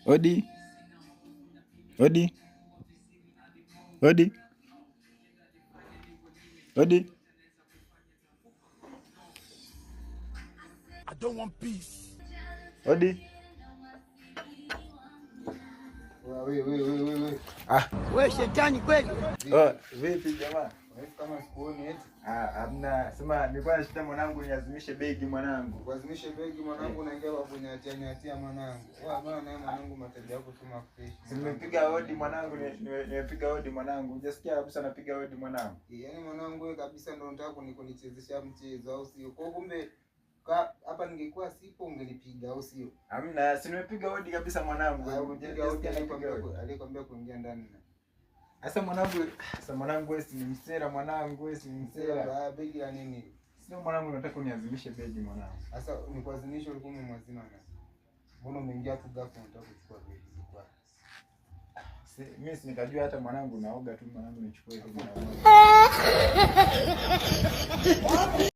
Odi. Odi. Odi. Odi. I don't want peace. Odi. Wewe. Wewe shetani kweli? Vipi jamaa? Kama sikuoni eti. Hamna. Sema nilikuwa nashinda mwanangu niazimishe begi mwanangu. Kuazimishe begi mwanangu unaingia kwenye hatia mwanangu. Bwana naye mwanangu mataji yako tuma fresh. Nimepiga hodi mwanangu, nimepiga hodi mwanangu. Unasikia kabisa napiga hodi mwanangu. Yaani mwanangu wewe kabisa ndio unataka kunichezesha mchezo au sio? Kwa kumbe hapa ningekuwa sipo ungenipiga au sio? Hamna, si nimepiga hodi kabisa mwanangu. Alikwambia kuingia ndani. Sasa mwanangu wewe si msera mwanangu, wewe si msera. Begi la nini? Sio mwanangu nataka uniazimishe begi mwanangu. Sasa nikuazimishe ulikuwa umemwazima nani? Mbona umeingia tu ghafla unataka kuchukua begi kwa? Mimi si nikajua hata mwanangu naoga tu mwanangu nichukue begi.